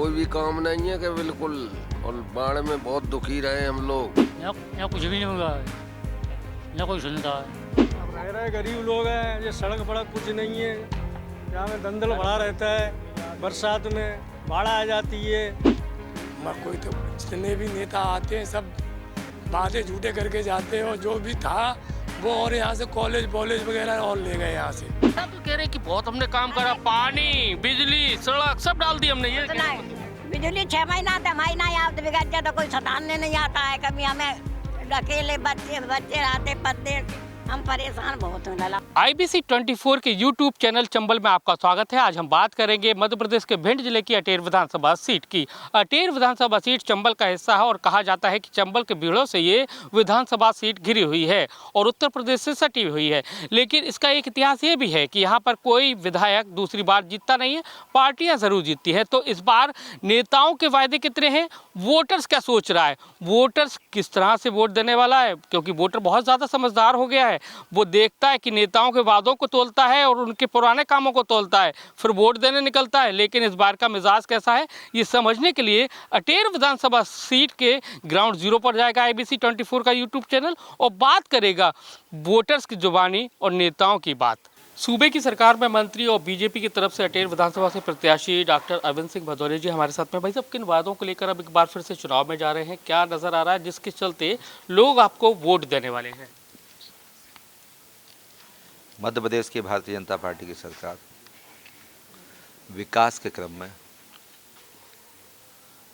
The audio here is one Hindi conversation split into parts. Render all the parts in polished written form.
कोई भी काम नहीं है कि बिल्कुल। और बाढ़ में बहुत दुखी रहे हम लोग। यहाँ कुछ भी नहीं होगा, ना कोई सुनता है। अब रह रहे गरीब लोग हैं, ये सड़क बड़क कुछ नहीं है, यहाँ में दंदल भरा रहता है, बरसात में बाढ़ आ जाती है। कोई तो जितने भी नेता आते हैं सब बातें झूठे करके जाते हैं, और जो भी था वो और यहाँ से कॉलेज वगैरह और ले गए यहाँ से। सब तो कह रहे हैं कि बहुत हमने काम करा, पानी बिजली सड़क सब डाल दी हमने। ये बिजली 6 महीना तो महीना यहाँ बिगड़ जाए तो कोई सताने नहीं आता है। कभी हमें अकेले बच्चे रहते पत्ते, हम परेशान बहुत हैं लाला। IBC 24 के YouTube चैनल चंबल में आपका स्वागत है। आज हम बात करेंगे मध्य प्रदेश के भिंड जिले की अटेर विधानसभा सीट की। अटेर विधानसभा सीट चंबल का हिस्सा है और कहा जाता है कि चंबल के भीड़ों से ये विधानसभा सीट घिरी हुई है और उत्तर प्रदेश से सटी हुई है। लेकिन इसका एक इतिहास ये भी है कि यहाँ पर कोई विधायक दूसरी बार जीतता नहीं है, पार्टियाँ ज़रूर जीतती हैं। तो इस बार नेताओं के वायदे कितने हैं, वोटर्स क्या सोच रहा है, वोटर्स किस तरह से वोट देने वाला है, क्योंकि वोटर बहुत ज़्यादा समझदार हो गया है। वो देखता है कि नेताओं के वादों को तोलता है और उनके पुराने कामों को तोलता है, फिर वोट देने निकलता है। लेकिन इस बार का मिजाज कैसा है, ये समझने के लिए अटेर विधानसभा सीट के ग्राउंड जीरो पर जाएगा IBC 24 का यूट्यूब चैनल और बात करेगा वोटर्स की जुबानी और नेताओं की बात। सूबे की सरकार में मंत्री और बीजेपी की तरफ से अटेर विधानसभा से प्रत्याशी डॉक्टर अरविंद सिंह भदौरिया जी हमारे साथ में। भाई साहब, किन वादों को लेकर अब एक बार फिर से चुनाव में जा रहे हैं, क्या नजर आ रहा है जिसके चलते लोग आपको वोट देने वाले हैं? मध्य प्रदेश की भारतीय जनता पार्टी की सरकार विकास के क्रम में,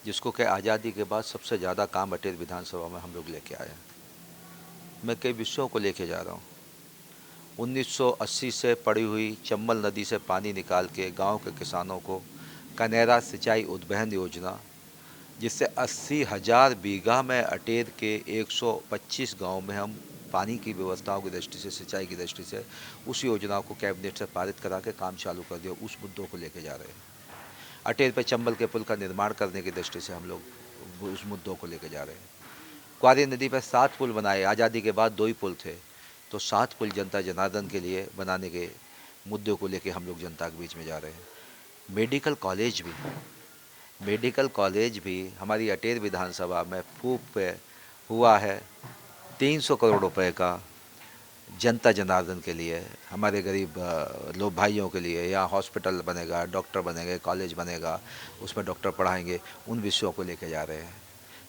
जिसको कि आज़ादी के बाद सबसे ज़्यादा काम अटेर विधानसभा में हम लोग लेके आए हैं। मैं कई विषयों को लेके जा रहा हूँ। 1980 से पड़ी हुई चंबल नदी से पानी निकाल के गांव के किसानों को कनेरा सिंचाई उद्वहन योजना, जिससे 80,000 बीघा में अटेर के 125 गाँव में हम पानी की व्यवस्थाओं की दृष्टि से, सिंचाई की दृष्टि से उस योजना को कैबिनेट से पारित करा के काम चालू कर दिया। उस मुद्दों को लेके जा रहे हैं। अटेर पे चंबल के पुल का निर्माण करने की दृष्टि से हम लोग उस मुद्दों को लेके जा रहे हैं। क्वारी नदी पर 7 पुल बनाए, आज़ादी के बाद 2 ही पुल थे, तो 7 पुल जनता जनार्दन के लिए बनाने के मुद्दों को लेके हम लोग जनता के बीच में जा रहे हैं। मेडिकल कॉलेज भी हमारी अटेर विधानसभा में फूक पे हुआ है 300 करोड़ रुपए का, जनता जनार्दन के लिए, हमारे गरीब लोग भाइयों के लिए। यहाँ हॉस्पिटल बनेगा, डॉक्टर बनेंगे, कॉलेज बनेगा, उसमें डॉक्टर पढ़ाएंगे। उन विषयों को लेके जा रहे हैं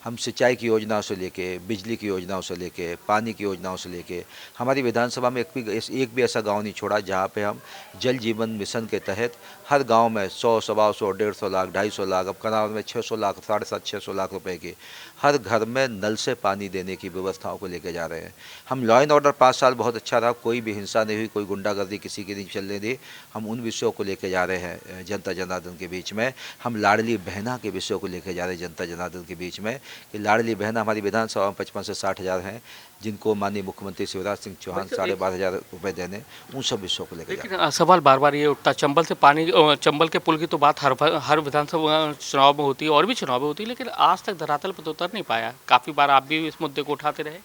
हम। सिंचाई की योजनाओं से लेके, बिजली की योजनाओं से लेके, पानी की योजनाओं से लेके, हमारी विधानसभा में एक भी ऐसा गांव नहीं छोड़ा जहां पे हम जल जीवन मिशन के तहत हर गांव में 100, 125, 150 लाख, 250 लाख, अब कनाल में 600 लाख, 650 लाख रुपए के हर घर में नल से पानी देने की व्यवस्थाओं को लेके जा रहे हैं हम। लॉ एंड ऑर्डर 5 साल बहुत अच्छा रहा, कोई भी हिंसा नहीं हुई, कोई गुंडागर्दी किसी की नहीं चलने दी। हम उन विषयों को लेके जा रहे हैं जनता जनार्दन के बीच में। हम लाडली बहना के विषयों को लेके जा रहे हैं जनता जनार्दन के बीच में कि लाडली बहना हमारी विधानसभा में 55 से 60,000 हैं, जिनको माननीय मुख्यमंत्री शिवराज सिंह चौहान 12,500 रुपये देने, उन सब विषयों को लेकर। लेकिन सवाल बार बार ये उठता, चंबल से पानी, चंबल के पुल की तो बात हर विधानसभा चुनाव में होती है और भी चुनाव में होती है, लेकिन आज तक धरातल पर तो उतर नहीं पाया। काफ़ी बार आप भी इस मुद्दे को उठाते रहे।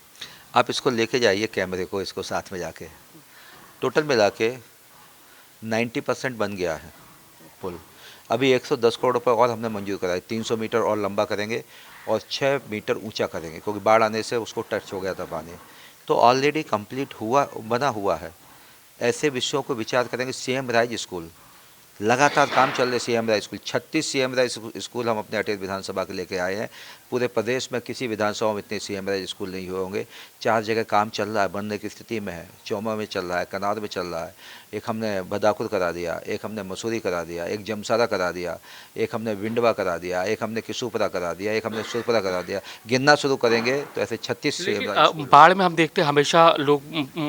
आप इसको लेके जाइए कैमरे को, इसको साथ में जाके टोटल मिला के 90% बन गया है पुल। अभी 110 करोड़ रुपये और हमने मंजूर कराए, 300 मीटर और लंबा करेंगे और 6 मीटर ऊंचा करेंगे, क्योंकि बाढ़ आने से उसको टच हो गया था पानी। तो ऑलरेडी कंप्लीट बना हुआ है। ऐसे विषयों को विचार करेंगे। CM राइज स्कूल लगातार काम चल रहे। CM rise school 36 CM rise school हम अपने अटेर विधानसभा के लेके आए हैं। पूरे प्रदेश में किसी विधानसभा में इतने CM राइज स्कूल नहीं हुए होंगे। 4 जगह काम चल रहा है, बनने की स्थिति में है। चौमा में चल रहा है, कनार में चल रहा है, एक हमने बदाकुर करा दिया, एक हमने मसूरी करा दिया, एक जमसारा करा दिया, एक हमने विंडवा करा दिया, एक हमने किसूपुरा करा दिया, एक हमने सुरपुरा करा दिया। गिनना शुरू करेंगे तो ऐसे 36 बाढ़ में हम देखते हैं हमेशा लोग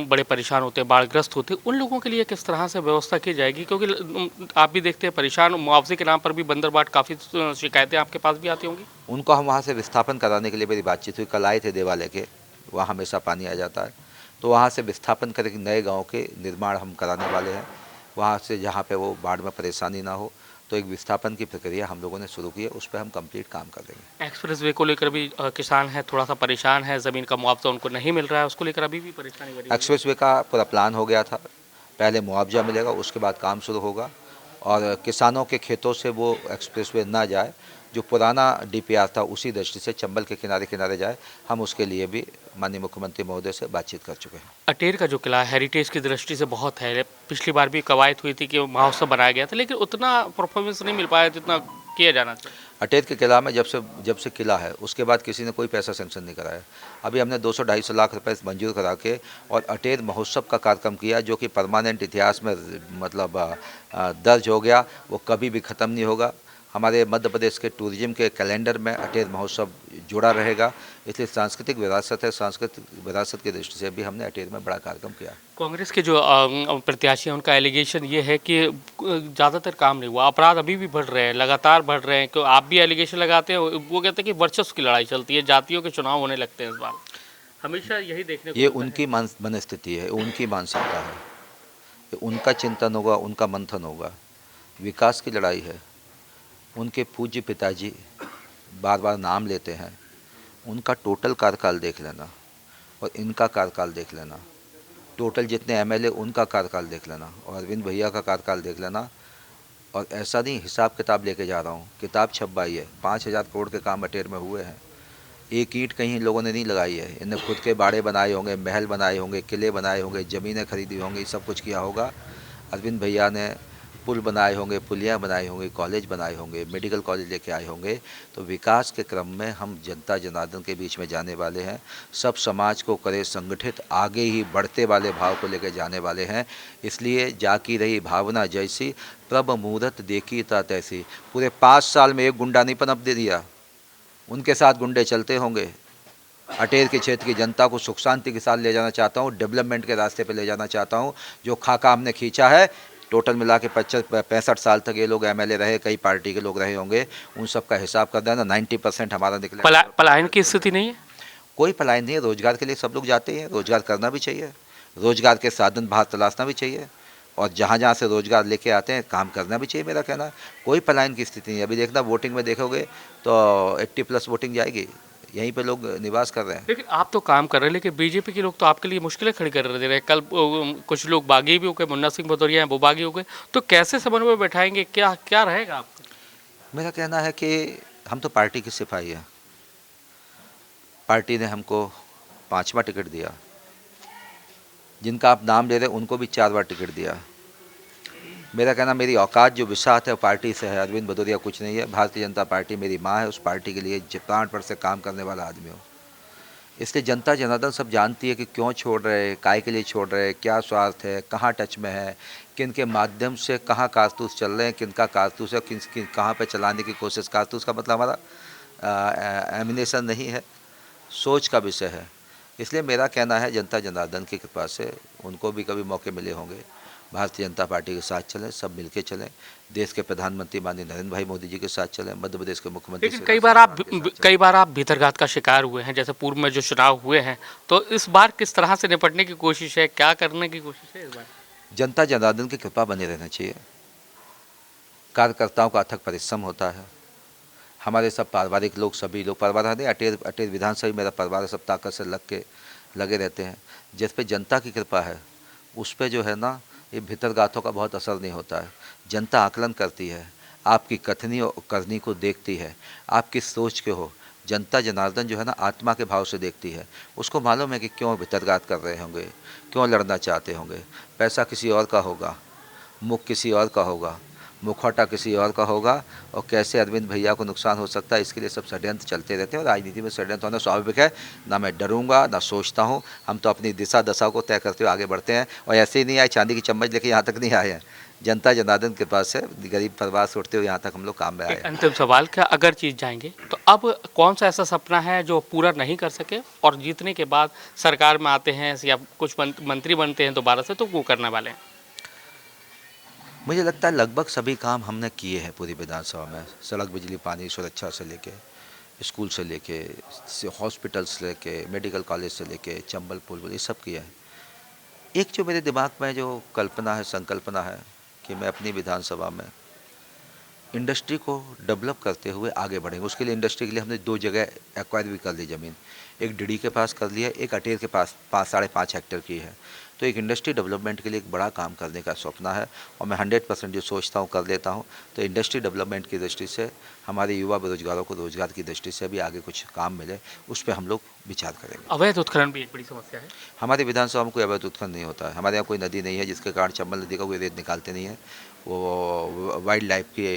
बड़े परेशान होते हैं, बाढ़ग्रस्त होते हैं। उन लोगों के लिए किस तरह से व्यवस्था की जाएगी, क्योंकि आप भी देखते हैं परेशान, मुआवजे के नाम पर भी बंदरबाट काफ़ी शिकायतें आपके पास भी आती होंगी। उनको हम वहाँ से विस्थापन कराने के लिए मेरी बातचीत हुई। कल आए थे देवालय के, वहाँ हमेशा पानी आ जाता है, तो वहाँ से विस्थापन करके नए गांव के निर्माण हम कराने वाले हैं। वहाँ से जहाँ पे वो बाढ़ में परेशानी ना हो, तो एक विस्थापन की प्रक्रिया हम लोगों ने शुरू की है, उस पर हम कंप्लीट काम कर देंगे। एक्सप्रेस वे को लेकर भी किसान है थोड़ा सा परेशान है, ज़मीन का मुआवजा उनको नहीं मिल रहा है, उसको लेकर अभी भी परेशानी बनी। एक्सप्रेस वे का पूरा प्लान हो गया था, पहले मुआवजा मिलेगा, उसके बाद काम शुरू होगा। और किसानों के खेतों से वो एक्सप्रेसवे ना जाए, जो पुराना डीपीआर था उसी दृष्टि से चंबल के किनारे किनारे जाए। हम उसके लिए भी माननीय मुख्यमंत्री महोदय से बातचीत कर चुके हैं। अटेर का जो किला हेरिटेज की दृष्टि से बहुत है। पिछली बार भी कवायद हुई थी कि महोत्सव बनाया गया था, लेकिन उतना परफॉर्मेंस नहीं मिल पाया जितना किया जाना चाहिए। अटेर के किला में जब से किला है उसके बाद किसी ने कोई पैसा सेंक्शन नहीं कराया। अभी हमने 200-250 लाख रुपए मंजूर करा के और अटेर महोत्सव का कार्यक्रम किया, जो कि परमानेंट इतिहास में मतलब दर्ज हो गया, वो कभी भी ख़त्म नहीं होगा। हमारे मध्य प्रदेश के टूरिज्म के कैलेंडर में अटेर महोत्सव जुड़ा रहेगा। इसलिए सांस्कृतिक विरासत है, सांस्कृतिक विरासत की दृष्टि से भी हमने अटेर में बड़ा कार्यक्रम किया। कांग्रेस के जो प्रत्याशी हैं उनका एलिगेशन ये है कि ज़्यादातर काम नहीं हुआ, अपराध अभी भी बढ़ रहे हैं, लगातार बढ़ रहे हैं। क्यों आप भी एलिगेशन लगाते हैं? वो कहते हैं कि वर्चस्व की लड़ाई चलती है, जातियों के चुनाव होने लगते हैं इस बार। हमेशा यही देखने को ये उनकी मनस्थिति है, उनकी मानसिकता है, उनका चिंतन होगा, उनका मंथन होगा। विकास की लड़ाई है। उनके पूज्य पिताजी बार बार नाम लेते हैं, उनका टोटल कार्यकाल देख लेना और इनका कार्यकाल देख लेना, टोटल जितने एमएलए उनका कार्यकाल देख लेना और अरविंद भैया का कार्यकाल देख लेना। और ऐसा नहीं हिसाब किताब लेके जा रहा हूँ, किताब छपवाई है। 5,000 करोड़ के काम अटेर में हुए हैं। एक ईंट कहीं इन लोगों ने नहीं लगाई है। इन्हें खुद के बाड़े बनाए होंगे, महल बनाए होंगे, किले बनाए होंगे, ज़मीनें खरीदी होंगी, सब कुछ किया होगा। अरविंद भैया ने पुल बनाए होंगे, पुलियाँ बनाई होंगी, कॉलेज बनाए होंगे, मेडिकल कॉलेज लेके आए होंगे। तो विकास के क्रम में हम जनता जनार्दन के बीच में जाने वाले हैं। सब समाज को करे संगठित, आगे ही बढ़ते वाले भाव को लेकर जाने वाले हैं। इसलिए जाकी रही भावना जैसी, प्रभ मुहूर्त देखी ता तैसी। पूरे 5 साल में एक गुंडा नहीं पनप दे दिया, उनके साथ गुंडे चलते होंगे। अटेर के क्षेत्र की जनता को सुख शांति के साथ ले जाना चाहता हूँ, डेवलपमेंट के रास्ते पे ले जाना चाहता हूँ। जो खाका हमने खींचा है, टोटल मिला के 65 साल तक ये लोग एमएलए रहे, कई पार्टी के लोग रहे होंगे, उन सब का हिसाब कर देना। 90% हमारा निकले। पलायन की स्थिति नहीं है? कोई पलायन नहीं है। रोजगार के लिए सब लोग जाते हैं, रोजगार करना भी चाहिए, रोजगार के साधन बाहर तलाशना भी चाहिए, और जहाँ जहाँ से रोजगार लेके आते हैं काम करना भी चाहिए। मेरा कहना कोई पलायन की स्थिति नहीं है। अभी देखना वोटिंग में देखोगे तो 80+ वोटिंग जाएगी, यहीं पे लोग निवास कर रहे हैं। लेकिन आप तो काम कर रहे हैं, लेकिन बीजेपी के लोग तो आपके लिए मुश्किलें खड़ी कर दे रहे हैं। कल कुछ लोग बागी भी हो गए, मुन्ना सिंह भदौरिया हैं वो बागी हो गए, तो कैसे समन्वय बैठाएंगे? क्या क्या रहेगा आपका? मेरा कहना है कि हम तो पार्टी की सिपाही है। पार्टी ने हमको 5वां टिकट दिया, जिनका आप नाम ले रहे उनको भी 4 बार टिकट दिया। मेरा कहना मेरी औकात जो विसात है पार्टी से है। अरविंद भदौरिया कुछ नहीं है, भारतीय जनता पार्टी मेरी माँ है। उस पार्टी के लिए प्राण पर से काम करने वाला आदमी हूँ। इसलिए जनता जनार्दन सब जानती है कि क्यों छोड़ रहे, काय के लिए छोड़ रहे, क्या स्वार्थ है, कहाँ टच में है, किन के माध्यम से कहाँ कारतूस चल रहे हैं, किन का कारतूस है, किन कहाँ पे चलाने की कोशिश। कारतूस का मतलब हमारा एमिनेशन नहीं है, सोच का विषय है। इसलिए मेरा कहना है जनता जनार्दन की कृपा से उनको भी कभी मौके मिले होंगे, भारतीय जनता पार्टी के साथ चलें, सब मिलके चलें। देश के प्रधानमंत्री माननीय नरेंद्र भाई मोदी जी के साथ चलें, मध्य प्रदेश के मुख्यमंत्री। लेकिन कई बार आप भीतरघात का शिकार हुए हैं, जैसे पूर्व में जो चुनाव हुए हैं, तो इस बार किस तरह से निपटने की कोशिश है, क्या करने की कोशिश है इस बार? जनता जनार्दन की कृपा बने रहना चाहिए। कार्यकर्ताओं का अथक परिश्रम होता है। हमारे सब पारिवारिक लोग, सभी लोग, परिवार नहीं, अटेर विधानसभा मेरा परिवार सब ताकत से लगे रहते हैं। जिस पे जनता की कृपा है उस पे जो है ना, ये भीतरगाथों का बहुत असर नहीं होता है। जनता आकलन करती है, आपकी कथनी और करनी को देखती है, आप किस सोच के हो। जनता जनार्दन जो है ना आत्मा के भाव से देखती है। उसको मालूम है कि क्यों भीतरगात कर रहे होंगे, क्यों लड़ना चाहते होंगे। पैसा किसी और का होगा, मुख किसी और का होगा, मुखौटा किसी और का होगा, और कैसे अरविंद भैया को नुकसान हो सकता है इसके लिए सब षड्यंत्र चलते रहते हैं। और राजनीति में षड्यंत्र होना स्वाभाविक है। ना मैं डरूंगा ना सोचता हूं। हम तो अपनी दिशा दशा को तय करते हुए आगे बढ़ते हैं, और ऐसे ही नहीं आए चांदी की चम्मच लेके यहाँ तक नहीं आए हैं। जनता जनार्दन के पास से गरीब परिवार से उठते हुए यहाँ तक हम लोग काम में आए। अंतिम सवाल, क्या अगर जीत जाएंगे तो अब कौन सा ऐसा सपना है जो पूरा नहीं कर सके और जीतने के बाद सरकार में आते हैं या कुछ मंत्री बनते हैं दोबारा से, तो वो करने वाले हैं? मुझे लगता है लगभग सभी काम हमने किए हैं पूरी विधानसभा में। सड़क, बिजली, पानी, सुरक्षा से लेके, स्कूल से लेके, हॉस्पिटल से लेके, मेडिकल कॉलेज से लेके, चंबल पुल, ये सब किया है। एक जो मेरे दिमाग में जो कल्पना है, संकल्पना है कि मैं अपनी विधानसभा में इंडस्ट्री को डेवलप करते हुए आगे बढ़ेंगे। उसके लिए इंडस्ट्री के लिए हमने 2 जगह एक्वायर भी कर ली ज़मीन। एक डीडी के पास कर लिया, एक अटेर के पास 5.5 हेक्टेयर की है। तो एक इंडस्ट्री डेवलपमेंट के लिए एक बड़ा काम करने का सपना है और मैं 100% जो सोचता हूँ कर लेता हूँ। तो इंडस्ट्री डेवलपमेंट की दृष्टि से हमारे युवा बेरोजगारों को रोजगार की दृष्टि से भी आगे कुछ काम मिले, उस पर हम लोग विचार करेंगे। अवैध उत्खनन भी एक बड़ी समस्या है। हमारे विधानसभा में कोई अवैध उत्खनन नहीं होता है। हमारे यहाँ कोई नदी नहीं है जिसके कारण चंबल नदी का कोई रेत निकालते नहीं है। वो वाइल्ड लाइफ की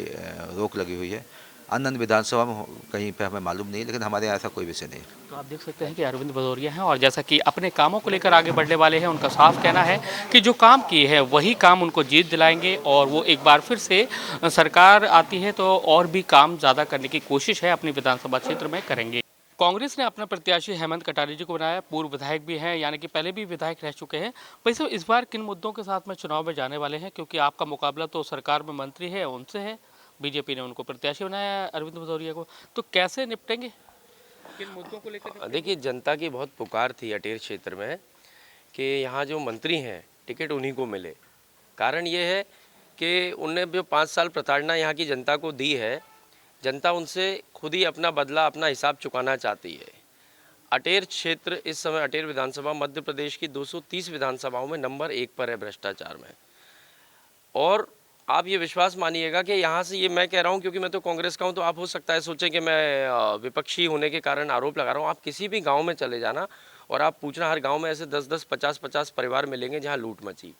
रोक लगी हुई है। अन्य विधानसभा में कहीं पे हमें मालूम नहीं, लेकिन हमारे यहाँ ऐसा कोई विषय नहीं है। तो आप देख सकते हैं कि अरविंद भदौरिया हैं और जैसा कि अपने कामों को लेकर आगे बढ़ने वाले हैं, उनका साफ कहना है कि जो काम किए हैं वही काम उनको जीत दिलाएंगे और वो एक बार फिर से सरकार आती है तो और भी काम ज़्यादा करने की कोशिश है अपनी विधानसभा क्षेत्र में करेंगे। कांग्रेस ने अपना प्रत्याशी हेमंत कटारिया जी को बनाया, पूर्व विधायक भी हैं, यानी कि पहले भी विधायक रह चुके हैं। वैसे इस बार किन मुद्दों के साथ में चुनाव में जाने वाले हैं, क्योंकि आपका मुकाबला तो सरकार में मंत्री है उनसे है, बीजेपी ने उनको प्रत्याशी बनाया अरविंद भदौरिया को, तो कैसे निपटेंगे, किन मुद्दों को लेकर? देखिए, जनता की बहुत पुकार थी अटेर क्षेत्र में कि यहाँ जो मंत्री हैं टिकट उन्हीं को मिले। कारण ये है कि उनने जो 5 साल प्रताड़ना यहाँ की जनता को दी है, जनता उनसे खुद ही अपना बदला, अपना हिसाब चुकाना चाहती है। अटेर क्षेत्र इस समय, अटेर विधानसभा मध्य प्रदेश की 230 विधानसभाओं में नंबर 1 पर है भ्रष्टाचार में। और आप ये विश्वास मानिएगा कि यहाँ से, ये मैं कह रहा हूँ क्योंकि मैं तो कांग्रेस का हूँ, तो आप हो सकता है सोचें कि मैं विपक्षी होने के कारण आरोप लगा रहा हूँ। आप किसी भी गांव में चले जाना और आप पूछना, हर गांव में ऐसे 10-10, 50-50 परिवार मिलेंगे जहाँ लूट मची।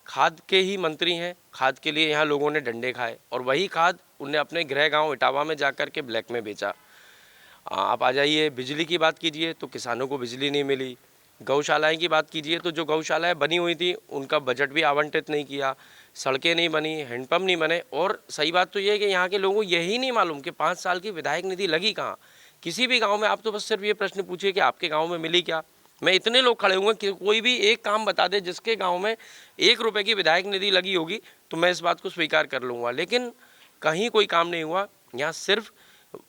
खाद के ही मंत्री हैं, खाद के लिए यहाँ लोगों ने डंडे खाए और वही खाद उनने अपने गृह गाँव इटावा में जाकर के ब्लैक में बेचा। आप आ जाइए, बिजली की बात कीजिए तो किसानों को बिजली नहीं मिली। गौशालाएं की बात कीजिए तो जो गौशालाएं बनी हुई थी उनका बजट भी आवंटित नहीं किया, सड़कें नहीं बनी, हैंडपम्प नहीं बने। और सही बात तो ये है कि यहाँ के लोगों को यही नहीं मालूम कि 5 साल की विधायक निधि लगी कहाँ। किसी भी गांव में आप तो बस सिर्फ ये प्रश्न पूछिए कि आपके गांव में मिली क्या। मैं इतने लोग खड़े हुए कि कोई भी एक काम बता दे जिसके गाँव में 1 रुपये की विधायक निधि लगी होगी तो मैं इस बात को स्वीकार कर लूँगा, लेकिन कहीं कोई काम नहीं हुआ। यहाँ सिर्फ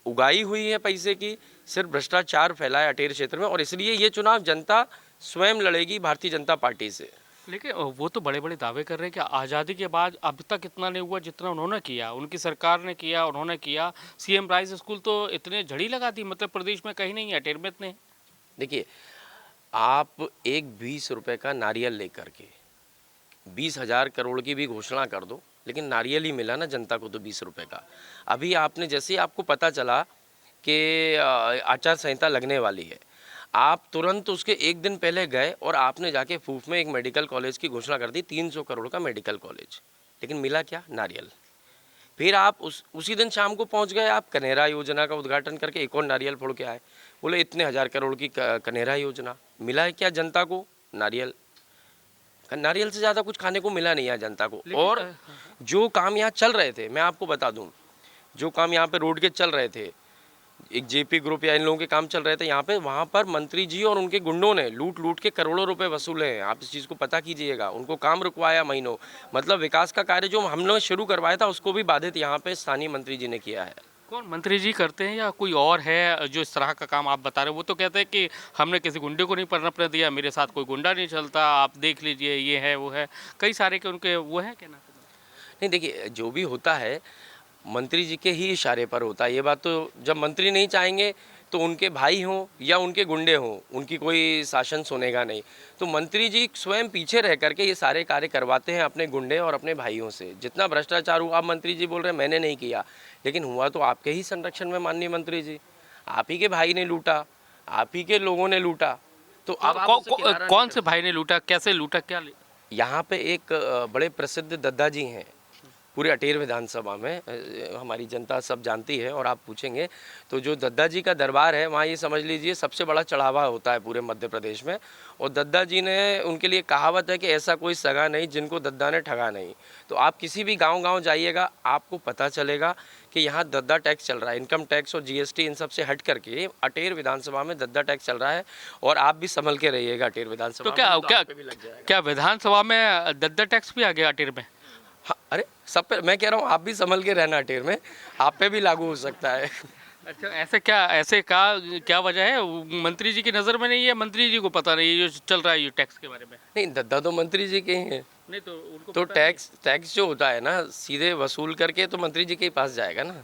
उगाई हुई है पैसे की, सिर्फ भ्रष्टाचार फैला है अटेर क्षेत्र में और इसलिए ये चुनाव जनता स्वयं लड़ेगी भारतीय जनता पार्टी से। लेकिन वो तो बड़े बड़े दावे कर रहे हैं कि आज़ादी के बाद अब तक इतना नहीं हुआ जितना उन्होंने किया, उनकी सरकार ने किया, उन्होंने किया। सीएम राइस स्कूल तो इतने झड़ी लगा दी, मतलब प्रदेश में कहीं नहीं है, अटेर में इतने। देखिए, आप एक 20 रुपये का नारियल लेकर के 20,000 करोड़ की भी घोषणा कर दो, लेकिन नारियल ही मिला ना जनता को तो 20 रुपये का। अभी आपने, जैसे ही आपको पता चला कि आचार संहिता लगने वाली है, आप तुरंत उसके 1 दिन पहले गए और आपने जाके फूफ में एक मेडिकल कॉलेज की घोषणा कर दी, 300 करोड़ का मेडिकल कॉलेज। लेकिन मिला क्या? नारियल। फिर आप उसी दिन शाम को पहुंच गए, आप कन्हेरा योजना का उद्घाटन करके एक और नारियल फोड़ के आए, बोले इतने 1000 करोड़ की कन्हेरा योजना। मिला है क्या जनता को? नारियल। नारियल से ज़्यादा कुछ खाने को मिला नहीं है जनता को। और जो काम यहाँ चल रहे थे, मैं आपको बता दूँ, जो काम यहाँ पे रोड के चल रहे थे, एक जेपी ग्रुप या इन लोगों के काम चल रहे थे यहाँ पे, वहाँ पर मंत्री जी और उनके गुंडों ने लूट के करोड़ों रुपए वसूले हैं। आप इस चीज़ को पता कीजिएगा। उनको काम रुकवाया महीनों, मतलब विकास का कार्य जो हमने शुरू करवाया था उसको भी बाधित यहाँ पे स्थानीय मंत्री जी ने किया है। कौन मंत्री जी करते हैं या कोई और है जो इस तरह का काम आप बता रहे हो? वो तो कहते हैं कि हमने किसी गुंडे को नहीं पनपने दिया, मेरे साथ कोई गुंडा नहीं चलता, आप देख लीजिए, ये है वो है, कई सारे के उनके वो है कहना। नहीं, देखिए, जो भी होता है मंत्री जी के ही इशारे पर होता है। ये बात तो, जब मंत्री नहीं चाहेंगे तो उनके भाई हों या उनके गुंडे हों, उनकी कोई शासन सुनेगा नहीं। तो मंत्री जी स्वयं पीछे रह करके ये सारे कार्य करवाते हैं अपने गुंडे और अपने भाइयों से। जितना भ्रष्टाचार हुआ, आप मंत्री जी बोल रहे हैं मैंने नहीं किया, लेकिन हुआ तो आपके ही संरक्षण में माननीय मंत्री जी। आप ही के भाई ने लूटा, आप ही के लोगों ने लूटा। तो अब कौन से भाई ने लूटा, कैसे लूटा, क्या? यहाँ पे एक बड़े प्रसिद्ध दद्दा जी हैं पूरे अटेर विधानसभा में, हमारी जनता सब जानती है। और आप पूछेंगे तो जो दद्दा जी का दरबार है वहाँ, ये समझ लीजिए सबसे बड़ा चढ़ावा होता है पूरे मध्य प्रदेश में। और दद्दा जी ने, उनके लिए कहावत है कि ऐसा कोई सगा नहीं जिनको दद्दा ने ठगा नहीं। तो आप किसी भी गांव जाइएगा, आपको पता चलेगा कि यहाँ दद्दा टैक्स चल रहा है। इनकम टैक्स और जीएसटी इन सब से हट करके अटेर विधानसभा में दद्दा टैक्स चल रहा है। और आप भी संभल के रहिएगा अटेर विधानसभा। तो क्या विधानसभा में दद्दा टैक्स भी आ गया अटेर में? हाँ, अरे सब पे मैं कह रहा हूँ, आप भी संभल के रहना अटेर में, आप पे भी लागू हो सकता है। अच्छा, ऐसे क्या वजह है? मंत्री जी की नज़र में नहीं है, मंत्री जी को पता नहीं है जो चल रहा है ये टैक्स के बारे में? नहीं, दद्दा तो मंत्री जी के ही हैं। नहीं तो उनको तो टैक्स जो होता है ना, सीधे वसूल करके तो मंत्री जी के पास जाएगा ना।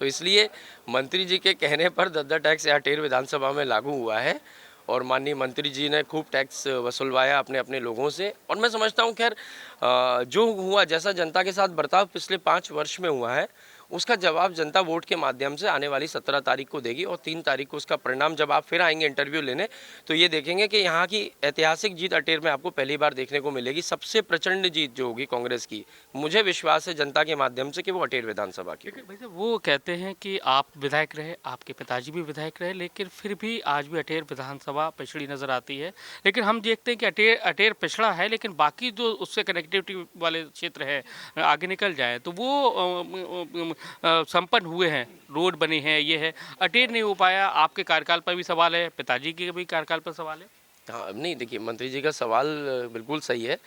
तो इसलिए मंत्री जी के कहने पर दद्दा टैक्स अटेर विधानसभा में लागू हुआ है। और माननीय मंत्री जी ने खूब टैक्स वसूलवाया अपने अपने लोगों से। और मैं समझता हूँ खैर जो हुआ, जैसा जनता के साथ बर्ताव पिछले 5 वर्ष में हुआ है, उसका जवाब जनता वोट के माध्यम से आने वाली 17 तारीख को देगी। और 3 तारीख को उसका परिणाम जब आप फिर आएंगे इंटरव्यू लेने, तो ये देखेंगे कि यहाँ की ऐतिहासिक जीत अटेर में आपको पहली बार देखने को मिलेगी। सबसे प्रचंड जीत जो होगी कांग्रेस की, मुझे विश्वास है जनता के माध्यम से कि वो अटेर विधानसभा की। लेकिन भाई साहब वो कहते हैं कि आप विधायक रहे, आपके पिताजी भी विधायक रहे, लेकिन फिर भी आज भी अटेर विधानसभा पिछड़ी नज़र आती है। लेकिन हम देखते हैं कि अटेर पिछड़ा है, लेकिन बाकी जो उससे कनेक्टिविटी वाले क्षेत्र है आगे निकल जाए तो वो संपन्न हुए हैं, रोड बने हैं, ये है। अटेर नहीं हो पाया, आपके कार्यकाल पर भी सवाल है, पिताजी के भी कार्यकाल पर सवाल है। हाँ, नहीं देखिए, मंत्री जी का सवाल बिल्कुल सही है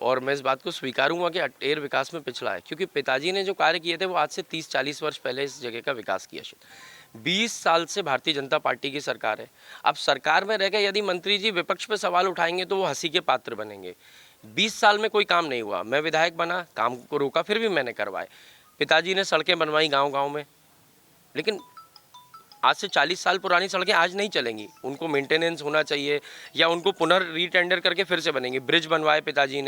और मैं इस बात को स्वीकारूंगा कि अटेर विकास में पिछड़ा है, क्योंकि पिताजी ने जो कार्य किए थे वो आज से 30-40 वर्ष पहले इस जगह का विकास किया। 20 साल से भारतीय जनता पार्टी की सरकार है। अब सरकार में रहकर यदि मंत्री जी विपक्ष पे सवाल उठाएंगे तो वो हंसी के पात्र बनेंगे। 20 साल में कोई काम नहीं हुआ, मैं विधायक बना, काम को रोका, फिर भी मैंने करवाए। पिताजी ने सड़कें बनवाई गांव-गांव में, लेकिन आज से 40 साल पुरानी सड़कें आज नहीं चलेंगी, उनको मेंटेनेंस होना चाहिए या उनको पुनर्रीटेंडर करके फिर से बनेंगी। ब्रिज बनवाए पिताजी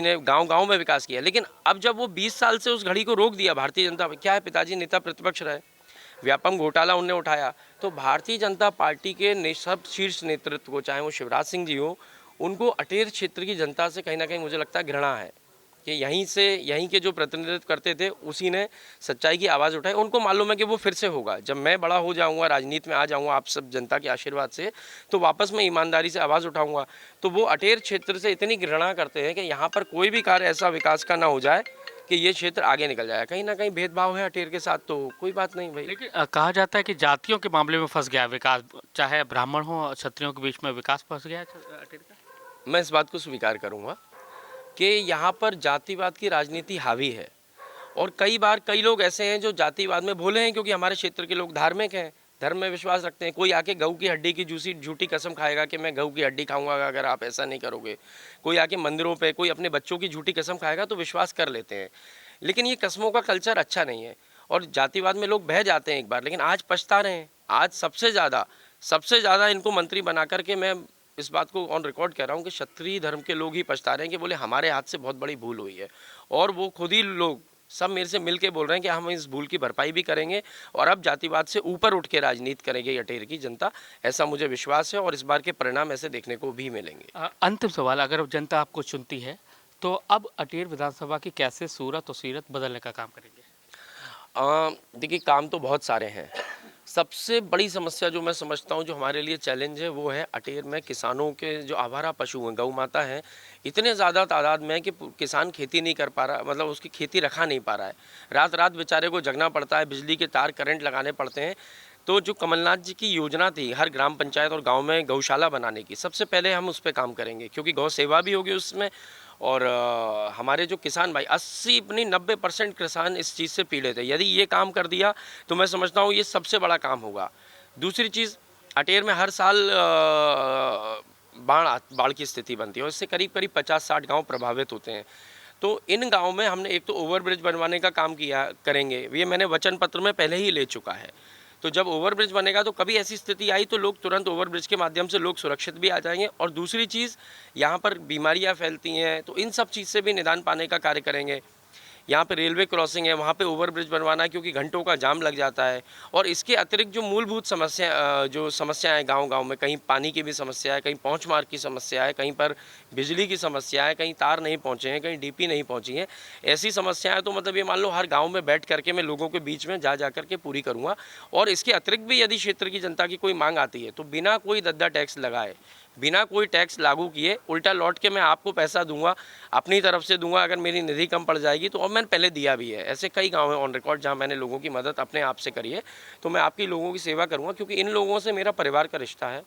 ने गांव-गांव में विकास किया। लेकिन अब जब वो 20 साल से उस घड़ी को रोक दिया भारतीय जनता, क्या है, पिताजी नेता प्रतिपक्ष रहे, व्यापम घोटाला उनने उठाया, तो भारतीय जनता पार्टी के सब शीर्ष नेतृत्व को, चाहे वो शिवराज सिंह जी हो, उनको अटेर क्षेत्र की जनता से कहीं ना कहीं मुझे लगता है घृणा है कि यहीं के जो प्रतिनिधित्व करते थे उसी ने सच्चाई की आवाज़ उठाई। उनको मालूम है कि वो फिर से होगा, जब मैं बड़ा हो जाऊंगा, राजनीति में आ जाऊंगा आप सब जनता के आशीर्वाद से, तो वापस मैं ईमानदारी से आवाज़ उठाऊंगा। तो वो अटेर क्षेत्र से इतनी घृणा करते हैं कि यहाँ पर कोई भी कार्य ऐसा विकास का ना हो जाए कि ये क्षेत्र आगे निकल जाए। कहीं ना कहीं भेदभाव है अटेर के साथ, तो कोई बात नहीं भाई। लेकिन कहा जाता है कि जातियों के मामले में फंस गया विकास, चाहे ब्राह्मण हो, क्षत्रियों के बीच में विकास फंस गया अटेर का। मैं इस बात को स्वीकार करूंगा कि यहाँ पर जातिवाद की राजनीति हावी है और कई बार कई लोग ऐसे हैं जो जातिवाद में भोले हैं, क्योंकि हमारे क्षेत्र के लोग धार्मिक हैं, धर्म में विश्वास रखते हैं। कोई आके गऊ की हड्डी की झूठी कसम खाएगा कि मैं गऊ की हड्डी खाऊंगा अगर आप ऐसा नहीं करोगे। कोई आके मंदिरों पे कोई अपने बच्चों की झूठी कसम खाएगा तो विश्वास कर लेते हैं। लेकिन ये कसमों का कल्चर अच्छा नहीं है और जातिवाद में लोग बह जाते हैं एक बार, लेकिन आज पछता रहे हैं। आज सबसे ज़्यादा इनको मंत्री बना करके, मैं इस बात को ऑन रिकॉर्ड कह रहा हूँ कि क्षत्रिय धर्म के लोग ही पछता रहे हैं कि बोले हमारे हाथ से बहुत बड़ी भूल हुई है। और वो खुद ही लोग सब मेरे से मिल के बोल रहे हैं कि हम इस भूल की भरपाई भी करेंगे और अब जातिवाद से ऊपर उठ के राजनीति करेंगे अटेर की जनता, ऐसा मुझे विश्वास है और इस बार के परिणाम ऐसे देखने को भी मिलेंगे। अंतिम सवाल, अगर जनता आपको चुनती है तो अब अटेर विधानसभा की कैसे सूरत और सीरत बदलने का काम करेंगे? देखिए, काम तो बहुत सारे हैं। सबसे बड़ी समस्या जो मैं समझता हूँ जो हमारे लिए चैलेंज है वो है अटेर में किसानों के जो आवारा पशु हैं, गौ माता हैं, इतने ज़्यादा तादाद में है कि किसान खेती नहीं कर पा रहा, मतलब उसकी खेती रखा नहीं पा रहा है। रात रात बेचारे को जगना पड़ता है, बिजली के तार करंट लगाने पड़ते हैं। तो जो कमलनाथ जी की योजना थी हर ग्राम पंचायत और गांव में गौशाला बनाने की, सबसे पहले हम उस पर काम करेंगे, क्योंकि गौ सेवा भी होगी उसमें। और हमारे जो किसान भाई 80-90% किसान इस चीज़ से पीड़ित है। यदि ये काम कर दिया तो मैं समझता हूँ ये सबसे बड़ा काम होगा। दूसरी चीज़, अटेर में हर साल बाढ़ की स्थिति बनती है और इससे करीब 50-60 गांव प्रभावित होते हैं। तो इन गाँव में हमने एक तो ओवरब्रिज बनवाने का काम करेंगे, ये मैंने वचन पत्र में पहले ही ले चुका है। तो जब ओवरब्रिज बनेगा तो कभी ऐसी स्थिति आई तो लोग तुरंत ओवरब्रिज के माध्यम से लोग सुरक्षित भी आ जाएंगे। और दूसरी चीज़, यहाँ पर बीमारियाँ फैलती हैं तो इन सब चीज़ से भी निदान पाने का कार्य करेंगे। यहाँ पे रेलवे क्रॉसिंग है, वहाँ पे ओवरब्रिज बनवाना है क्योंकि घंटों का जाम लग जाता है। और इसके अतिरिक्त जो मूलभूत समस्याएं हैं गांव-गांव में, कहीं पानी की भी समस्या है, कहीं पहुँच मार्ग की समस्या है, कहीं पर बिजली की समस्या है, कहीं तार नहीं पहुँचे हैं, कहीं डीपी नहीं पहुँची हैं। ऐसी समस्याएं तो मतलब ये मान लो हर गाँव में बैठ करके मैं लोगों के बीच में जा करके पूरी करूँगा। और इसके अतिरिक्त भी यदि क्षेत्र की जनता की कोई मांग आती है तो बिना कोई दद्दा टैक्स लगाए, बिना कोई टैक्स लागू किए, उल्टा लौट के मैं आपको पैसा दूंगा, अपनी तरफ से दूंगा अगर मेरी निधि कम पड़ जाएगी तो। और मैंने पहले दिया भी है, ऐसे कई गांव हैं ऑन रिकॉर्ड जहां मैंने लोगों की मदद अपने आप से करी है। तो मैं आपकी लोगों की सेवा करूंगा क्योंकि इन लोगों से मेरा परिवार का रिश्ता है।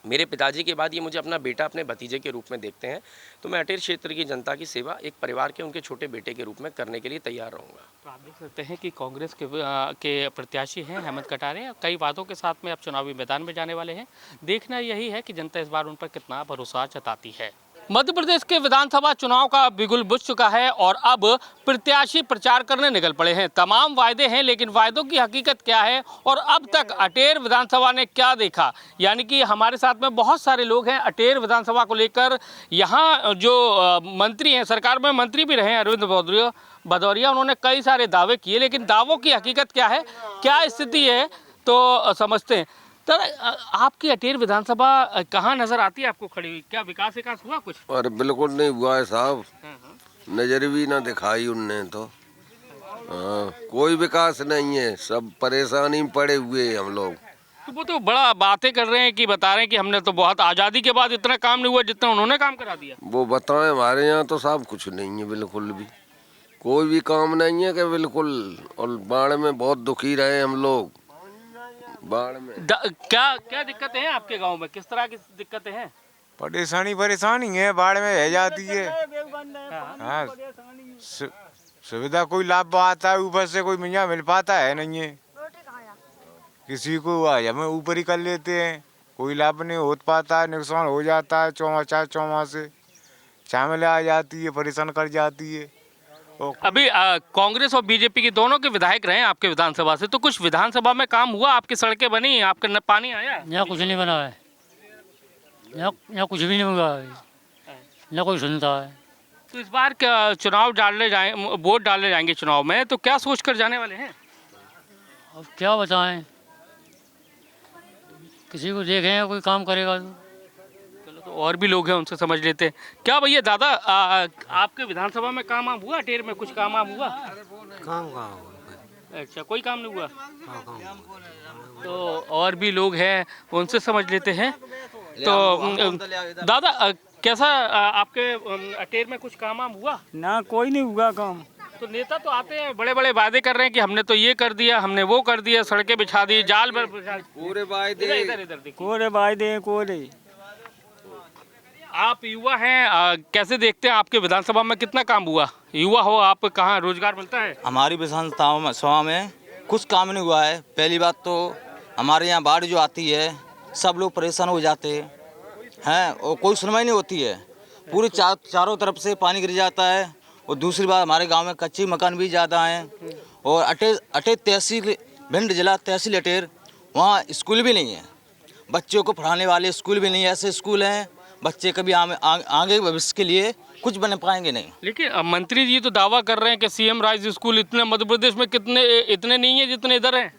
मेरे पिताजी के बाद ये मुझे अपना बेटा, अपने भतीजे के रूप में देखते हैं। तो मैं अटेर क्षेत्र की जनता की सेवा एक परिवार के, उनके छोटे बेटे के रूप में करने के लिए तैयार रहूँगा। तो आप देख सकते हैं कि कांग्रेस के प्रत्याशी हैं हेमंत कटारे, कई वादों के साथ में अब चुनावी मैदान में जाने वाले हैं। देखना यही है कि जनता इस बार उन पर कितना भरोसा जताती है। मध्य प्रदेश के विधानसभा चुनाव का बिगुल बुझ चुका है और अब प्रत्याशी प्रचार करने निकल पड़े हैं। तमाम वायदे हैं, लेकिन वायदों की हकीकत क्या है और अब तक अटेर विधानसभा ने क्या देखा। यानी कि हमारे साथ में बहुत सारे लोग हैं अटेर विधानसभा को लेकर। यहाँ जो मंत्री हैं, सरकार में मंत्री भी रहे हैं अरविंद भदौरिया, उन्होंने कई सारे दावे किए, लेकिन दावों की हकीकत क्या है, क्या स्थिति है, तो समझते हैं। तो आपकी अटेर विधानसभा कहाँ नजर आती है आपको खड़ी हुई? क्या विकास हुआ कुछ? अरे बिल्कुल नहीं हुआ है साहब, नजर भी ना दिखाई उनने तो। हाँ, कोई विकास नहीं है, सब परेशानी में पड़े हुए हैं हम लोग। तो वो तो बड़ा बातें कर रहे हैं कि बता रहे हैं कि हमने तो बहुत आज़ादी के बाद इतना काम नहीं हुआ जितना उन्होंने काम करा दिया। वो बताएं, हमारे यहाँ तो साहब कुछ नहीं है, बिल्कुल भी कोई भी काम नहीं है कि बिल्कुल। और बाढ़ में बहुत दुखी रहे हम लोग, बाढ़ में। क्या दिक्कतें हैं आपके गांव में? किस तरह की दिक्कतें हैं? परेशानी है, बाढ़ में रह जाती है। हाँ, सुविधा कोई लाभ आता है ऊपर से कोई मियाँ मिल पाता है नहीं है, किसी को हमें ऊपर ही कर लेते हैं, कोई लाभ नहीं हो पाता है, नुकसान हो जाता है। चौमासे चावल आ जाती है, परेशान कर जाती है। अभी कांग्रेस और बीजेपी के दोनों के विधायक रहे आपके विधानसभा से, तो कुछ विधानसभा में काम हुआ? आपकी सड़कें बनी, आपका पानी आया? यहाँ कुछ नहीं बना है, यहाँ कुछ भी नहीं हुआ है, न कोई सुनता है। तो इस बार क्या चुनाव वोट डालने जाएंगे चुनाव में, तो क्या सोच कर जाने वाले हैं? अब क्या बताएं, किसी को देखें कोई काम करेगा तो। तो और भी लोग हैं, उनसे समझ लेते हैं। क्या भैया दादा, आपके विधानसभा में काम हुआ? अटेर में कुछ काम हुआ? अच्छा, कोई काम नहीं हुआ। तो और भी लोग हैं, उनसे समझ लेते हैं। तो दादा, कैसा आपके अटेर में कुछ काम हुआ? ना, कोई नहीं हुआ काम। तो नेता तो आते हैं, बड़े बड़े वादे कर रहे हैं कि हमने तो ये कर दिया, हमने वो कर दिया, सड़कें बिछा दी, जाल पर पूरे वायदे, कोरे वायदे कोरे। आप युवा हैं, कैसे देखते हैं आपके विधानसभा में कितना काम हुआ? युवा हो आप, कहाँ रोजगार मिलता है? हमारी विधानसभा में कुछ काम नहीं हुआ है। पहली बात तो हमारे यहाँ बाढ़ जो आती है सब लोग परेशान हो जाते हैं और कोई सुनवाई नहीं होती है। पूरी चारों तरफ से पानी गिर जाता है। और दूसरी बात, हमारे गांव में कच्चे मकान भी ज़्यादा हैं। और अटेर तहसील, भिंड जिला तहसील अटेर, वहाँ स्कूल भी नहीं है, बच्चों को पढ़ाने वाले स्कूल भी नहीं है। ऐसे स्कूल हैं बच्चे कभी आगे भविष्य के लिए कुछ बन पाएंगे नहीं। लेकिन मंत्री जी तो दावा कर रहे हैं कि सीएम राइज स्कूल इतने मध्य प्रदेश में इतने नहीं है जितने इधर हैं।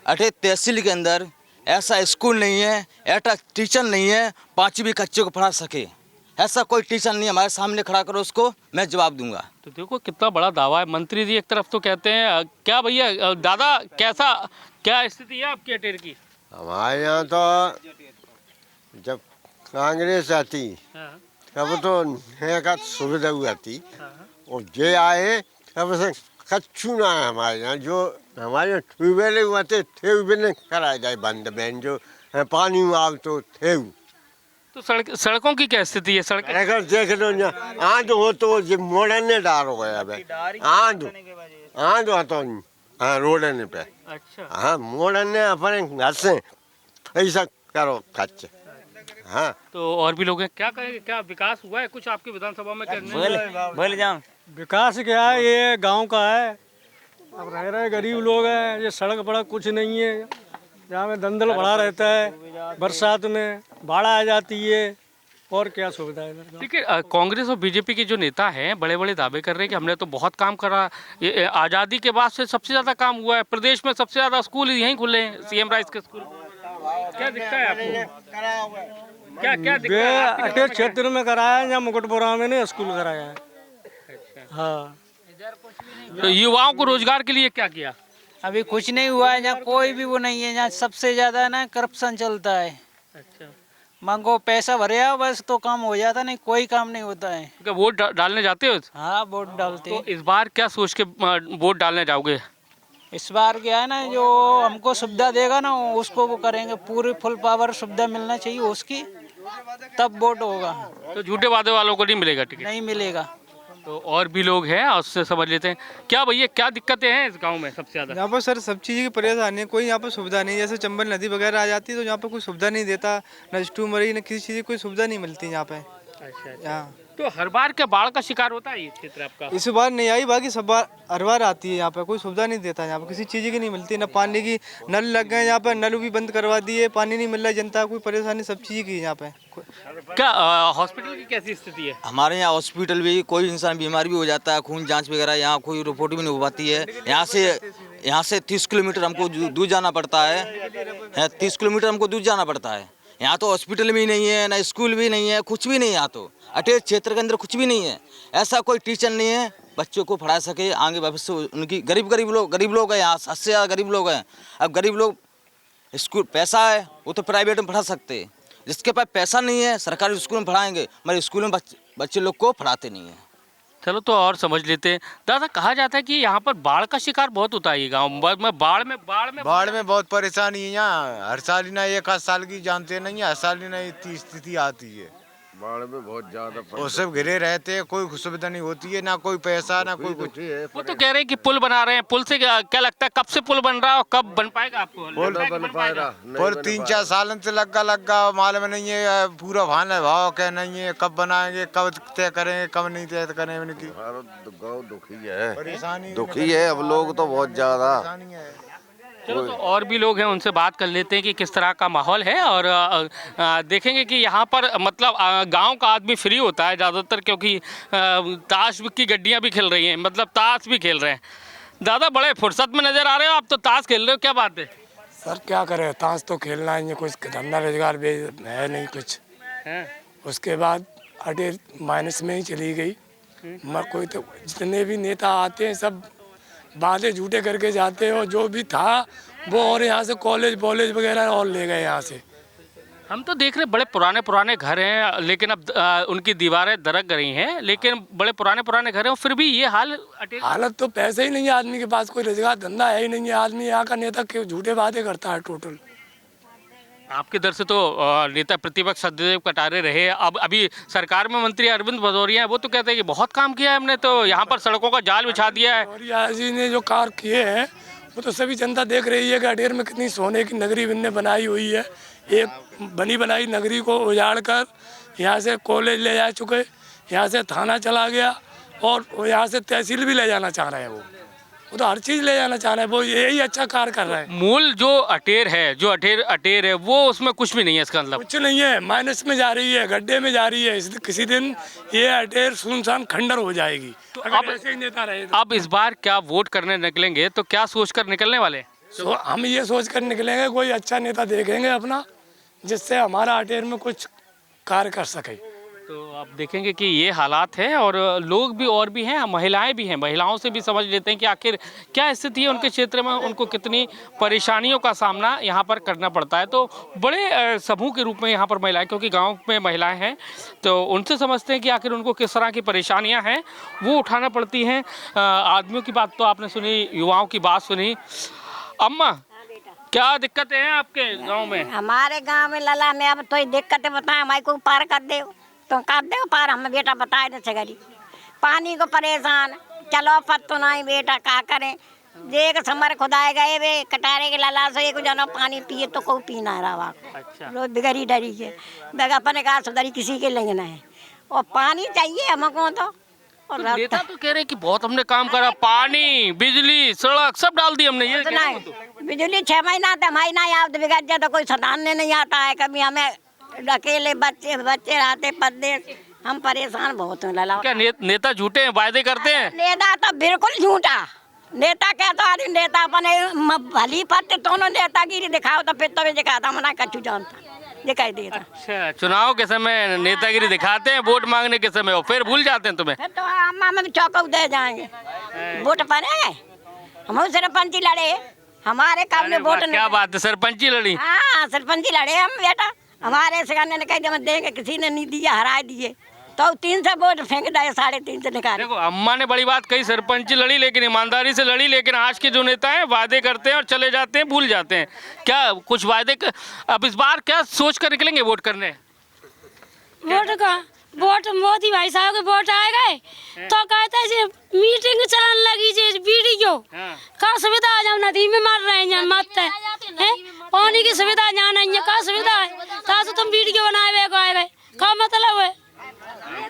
अटेर तहसील के अंदर ऐसा स्कूल नहीं है, ऐसा टीचर नहीं है 5वीं बच्चे को पढ़ा सके। ऐसा कोई टीचर नहीं, हमारे सामने खड़ा करो उसको, मैं जवाब दूंगा। तो देखो कितना बड़ा दावा है। मंत्री जी एक तरफ तो कहते हैं, क्या भैया दादा, क्या स्थिति है आपकी अटेर की? हमारे यहाँ तो जब कांग्रेस आती तब तो का सुविधा हुआ थी, और जे आए तब से कच्चू ना है हमारे यहाँ। जो हमारे ट्यूबवेल हुआ थे ट्यूबवेल कराए जाए बंद, बहन जो पानी आग तो थे। तो सड़कों की क्या स्थिति है? सड़क देख लो, आंध हो तो ये मोड़ने डार हो गया है, आंध हो तो हाँ रोडने पे। अच्छा, हाँ मोड़ने अपने घर से ऐसा करो खच्चे। हाँ, तो और भी लोग हैं, क्या कहेंगे, क्या विकास हुआ है कुछ आपकी विधानसभा में? बोले जाओ, विकास क्या है, ये गांव का है। अब रह रहे गरीब लोग हैं, ये सड़क बड़क कुछ नहीं है, यहाँ में दंदल बड़ा रहता है, बरसात में बाढ़ आ जाती है, और क्या सुविधा है इधर? ठीक है, कांग्रेस और बीजेपी के जो नेता हैं बड़े बड़े दावे कर रहे हैं कि हमने तो बहुत काम करा, आज़ादी के बाद से सबसे ज़्यादा काम हुआ है, प्रदेश में सबसे ज़्यादा स्कूल यहीं खुले हैं, सीएम राइज के स्कूल। क्या दिखता है आपको? क्या दिखता है? अटेर क्षेत्र में कराया है या मुकुटपुरा में नहीं स्कूल कराया है। हाँ, तो युवाओं को रोजगार के लिए क्या किया? अभी कुछ नहीं हुआ है, यहाँ कोई भी वो नहीं है। यहाँ सबसे ज्यादा ना करप्शन चलता है। अच्छा, मांगो पैसा भरे आओ बस तो काम हो जाता, नहीं कोई काम नहीं होता है। क्या वोट डालने जाते हो? हाँ, वोट डालते हैं। तो इस बार क्या सोच के वोट डालने जाओगे? इस बार क्या है ना, जो हमको सुविधा देगा ना उसको वो करेंगे, पूरी फुल पावर सुविधा मिलना चाहिए उसकी, तब वोट होगा। तो झूठे वादे वालों को नहीं मिलेगा टिकट? नहीं मिलेगा। तो और भी लोग हैं, उससे समझ लेते हैं। क्या भैया, क्या दिक्कतें हैं इस गांव में सबसे ज़्यादा? यहाँ पर सर सब चीज़ की परेशानी है, कोई यहाँ पर सुविधा नहीं। जैसे चंबल नदी वगैरह आ जाती है तो यहाँ पर कोई सुविधा नहीं देता, न स्टू मरी न किसी चीज़ की कोई सुविधा नहीं मिलती यहाँ पे। अच्छा। तो हर बार क्या बाढ़ का शिकार होता है ये क्षेत्र आपका? इस बार नहीं आई, बाकी सब बार हर बार आती है। यहाँ पे कोई सुविधा नहीं देता, यहाँ पे किसी चीज़ की नहीं मिलती, ना पानी की नल लग गए यहाँ पे, नल भी बंद करवा दिए, पानी नहीं मिल रहा जनता को, परेशानी सब चीज़ की यहाँ पे। क्या हॉस्पिटल की कैसी स्थिति है? हमारे यहाँ हॉस्पिटल भी कोई इंसान बीमार भी हो जाता है, खून जांच वगैरह यहाँ कोई रिपोर्ट भी नहीं हो पाती है। यहाँ से 30 किलोमीटर हमको दूर जाना पड़ता है, 30 किलोमीटर हमको दूर जाना पड़ता है। यहाँ तो हॉस्पिटल भी नहीं है, ना स्कूल भी नहीं है, कुछ भी नहीं। यहाँ तो अटेर क्षेत्र के अंदर कुछ भी नहीं है, ऐसा कोई टीचर नहीं है बच्चों को पढ़ा सके आगे भविष्य। उनकी गरीब लोग हैं यहाँ, 80 से ज़्यादा गरीब लोग हैं। अब गरीब लोग स्कूल पैसा है वो तो प्राइवेट में पढ़ा सकते हैं, जिसके पास पैसा नहीं है सरकारी स्कूल में पढ़ाएंगे, मगर स्कूल में बच्चे लोग को पढ़ाते नहीं हैं। चलो तो और समझ लेते हैं। दादा, कहा जाता है कि यहाँ पर बाढ़ का शिकार बहुत होता है ये गाँव में। बाढ़ में बहुत परेशानी है यहाँ। हर साल ही ना एक आध साल की जानते नहीं है, हर साल ही ना इतनी स्थिति आती है। बाढ़ में बहुत ज्यादा वो सब घिरे रहते हैं, कोई सुविधा नहीं होती है, ना कोई पैसा ना कोई कुछ। वो तो कह रहे हैं कि पुल बना रहे हैं, पुल से क्या लगता है कब से पुल बन रहा है और कब बन पाएगा आपको? पुल 3-4 साल से लगा मालूम नहीं है, पूरा भाव क्या नहीं है, कब बनाएंगे, कब तय करेंगे, कब नहीं तय करेंगे। उनकी गाँव दुखी है, परेशानी दुखी है अब लोग तो बहुत ज्यादा। चलो तो और भी लोग हैं, उनसे बात कर लेते हैं कि किस तरह का माहौल है। और देखेंगे कि यहाँ पर मतलब गांव का आदमी फ्री होता है ज़्यादातर, क्योंकि ताश की गड्डियाँ भी खेल रही हैं, मतलब ताश भी खेल रहे हैं। दादा, बड़े फुर्सत में नज़र आ रहे हो आप तो, ताश खेल रहे हो, क्या बात है? सर क्या करें, ताश तो खेलना ही है, कुछ धंधा रोजगार भी है नहीं कुछ है। उसके बाद अटेर माइनस में ही चली गई। कोई तो जितने भी नेता आते हैं सब वादे झूठे करके जाते हैं, और जो भी था वो और यहाँ से कॉलेज वगैरह और ले गए यहाँ से। हम तो देख रहे बड़े पुराने घर हैं, लेकिन अब उनकी दीवारें दरक गई हैं, लेकिन बड़े पुराने घर हैं, फिर भी ये हालत तो पैसे ही नहीं है आदमी के पास, कोई रोजगार धंधा है ही नहीं है। आदमी यहाँ का नेता क्यों झूठे वादे करता है टोटल। आपके दर से तो नेता प्रतिपक्ष सत्यदेव कटारे रहे, अब अभी सरकार में मंत्री अरविंद भदौरिया है, वो तो कहते हैं कि बहुत काम किया है हमने, तो यहाँ पर सड़कों का जाल बिछा दिया है। भदौरिया जी ने जो कार्य किए हैं वो तो सभी जनता देख रही है कि अटेर में कितनी सोने की नगरी इनने बनाई हुई है। एक बनी बनाई नगरी को उजाड़ कर यहाँ से कॉलेज ले जा चुके, यहाँ से थाना चला गया, और यहाँ से तहसील भी ले जाना चाह रहे हैं। वो तो हर चीज़ ले जाना चाह रहे हैं, वो यही अच्छा कार्य कर रहे हैं। मूल जो अटेर है, अटेर है, वो उसमें कुछ भी नहीं है, इसका मतलब कुछ नहीं है, माइनस में जा रही है, गड्ढे में जा रही है। किसी दिन ये अटेर सुनसान खंडर हो जाएगी। तो अब ऐसे ही नेता रहे तो। अब इस बार क्या वोट करने निकलेंगे तो क्या सोचकर निकलने वाले? हम ये सोच कर निकलेंगे कोई अच्छा नेता देखेंगे अपना, जिससे हमारा अटेर में कुछ कार्य कर सके। तो आप देखेंगे कि ये हालात हैं, और लोग भी और भी हैं, महिलाएं भी हैं। महिलाओं से भी समझ लेते हैं कि आखिर क्या स्थिति है उनके क्षेत्र में, उनको कितनी परेशानियों का सामना यहाँ पर करना पड़ता है। तो बड़े समूह के रूप में यहाँ पर महिलाएं, क्योंकि गांव में महिलाएं हैं, तो उनसे समझते हैं कि आखिर उनको किस तरह की परेशानियाँ हैं वो उठाना पड़ती हैं। आदमियों की बात तो आपने सुनी, युवाओं की बात सुनी। अम्मा, क्या दिक्कतें हैं आपके गाँव में? हमारे गाँव में लला में अब तो दिक्कतें बताएं, हमारे को पार कर दे तो कर दे पार। हमें बेटा बताए न गरीब पानी को परेशान, चलो पत्तो नहीं बेटा क्या करें। देख समर खुदाए गए वे कटारे के लाला से एक जनो पानी पिए तो कोई पीना रहा। अच्छा। रोज बिगड़ी डरी के बेगा अपने कहा सुधरी किसी के लेना है, और पानी चाहिए हमको तो। और तो नेता तो कह रहे कि बहुत हमने काम करा, पानी बिजली सड़क सब डाल दी हमने। ये बिजली 6 महीना तो हमारी ना याद बिगड़ जाए तो कोई सदानने नहीं आता है। कभी हमें अकेले बच्चे रहते परदेश, हम परेशान बहुत हैं लला। क्या नेता झूठे हैं, वायदे करते हैं? नेता तो बिल्कुल झूठा। नेता कहता है नेता अपने भली पत्ते दोनों नेतागिरी दिखाओ तो फिर तो दिखाता मना कछु जानता दिखाई देता। अच्छा, चुनाव के समय नेतागिरी दिखाते हैं, वोट मांगने के समय फिर भूल जाते हैं तुम्हें। तो हम चौक दे जाएंगे वोट पड़े, हम सरपंची लड़े, हमारे काम में वोट। क्या बात है, सरपंची लड़ी? हाँ सरपंची लड़े हम बेटा, हमारे से ने कह देंगे, किसी ने नहीं दिया, हरा दिए तो 300 वोट फेंक दिए, 350 निकाले। देखो अम्मा ने बड़ी बात कही, सरपंच लड़ी लेकिन ईमानदारी से लड़ी, लेकिन आज के जो नेता हैं वादे करते हैं और चले जाते हैं, भूल जाते हैं। क्या कुछ वादे अब इस बार क्या सोच कर निकलेंगे वोट करने? वोट मोदी भाई साहब के वोट आए गए तो कहते हैं मीटिंग चलाने लगी वीडियो का सुविधा जब नदी में मर रहे हैं मत है पानी की सुविधा जाना है का सुविधा है तो तुम वीडियो बनाए गए का मतलब है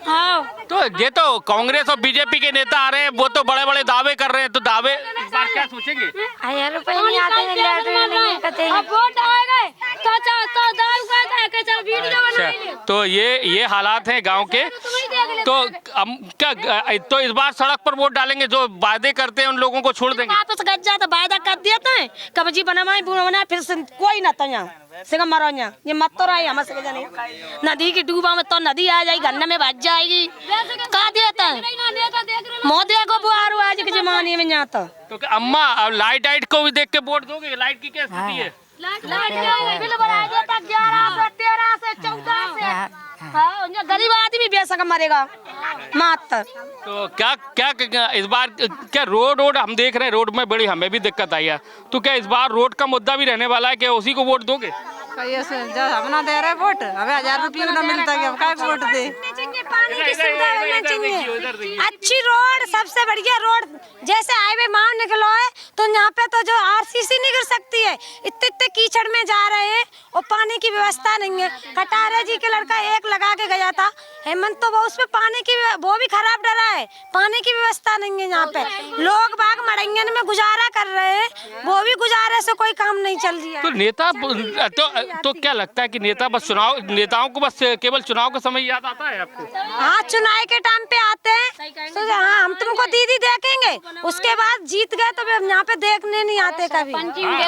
हाँ तो ये तो कांग्रेस और बीजेपी के नेता आ रहे हैं, वो तो बड़े बड़े दावे कर रहे हैं, तो दावे इस बार क्या सोचेंगे? 1000 रुपए नहीं आते हैं, लैटरिन नहीं है, कहते हैं वोट आएगा तो दारू कहता है कि चल वीडियो बनाएंगे। तो ये हालात हैं गांव के। तो हम क्या तो इस बार सड़क पर वोट डालेंगे, जो वादे करते हैं उन लोगों को छोड़ देंगे? वापस गज्जा तो वायदा कर देते हैं, कब्जी बनवाए बुनवाए फिर से कोई ना तो यहाँ से मरो यहाँ, ये मत तो रहे हम से जाने नदी की डूबा में तो नदी आ जाएगी, गन्ना में बच जाएगी, का देता है मोदी को बुआरू आज के जमाने में यहाँ तो अम्मा अब लाइट को भी देख के वोट दोगे? लाइट की क्या स्थिति है? बिल बढ़ा देता 11 से 13 से 14 से, गरीब आदमी बेसक मरेगा मात्र। तो क्या इस बार क्या रोड हम देख रहे हैं, रोड में बड़ी हमें भी दिक्कत आई है, तो क्या इस बार रोड का मुद्दा भी रहने वाला है, क्या उसी को वोट दोगे? हम ना दे रहे वोट, हमें 1000 रुपये ना मिलता है, क्या वोट दे? पानी की सुविधा होना चाहिए, अच्छी रोड, सबसे बढ़िया रोड, जैसे हाईवे मान निकलो है तो यहाँ पे तो जो आरसीसी नहीं गिर सकती है, इतने कीचड़ में जा रहे हैं और पानी की व्यवस्था नहीं है। कटारे जी के लड़का एक लगा के गया था हेमंत, तो वो उसमें पानी की वो भी खराब डरा है, पानी की व्यवस्था नहीं है यहाँ पे, लोग बाग मड़ंगन में गुजारा कर रहे हैं, वो भी गुजारे से कोई काम नहीं चल रही है। तो नेता तो क्या लगता है कि नेताओं को बस केवल चुनाव का समय याद आता है आपको? हाँ, चुनाव के टाइम पे आते हैं तो हाँ हम तुमको दीदी देखेंगे, उसके बाद जीत गए तो यहाँ पे देखने नहीं आते कभी।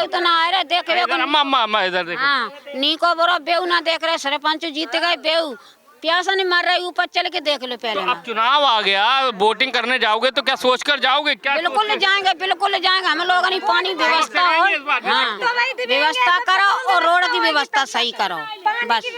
तो ना आ रहे देख अम्मा इधर देखो, नीको बोरा बेऊ ना देख रहे, सरपंच जीत गए बेऊ प्यासा नहीं मर रही, ऊपर चल के देख लो पहले। तो अब चुनाव आ गया, वोटिंग करने जाओगे तो क्या सोचकर जाओगे? क्या बिल्कुल जाएंगे, बिल्कुल जाएंगे, हम लोग नहीं पानी व्यवस्था हो, हाँ, व्यवस्था करो और रोड की व्यवस्था सही करो, बस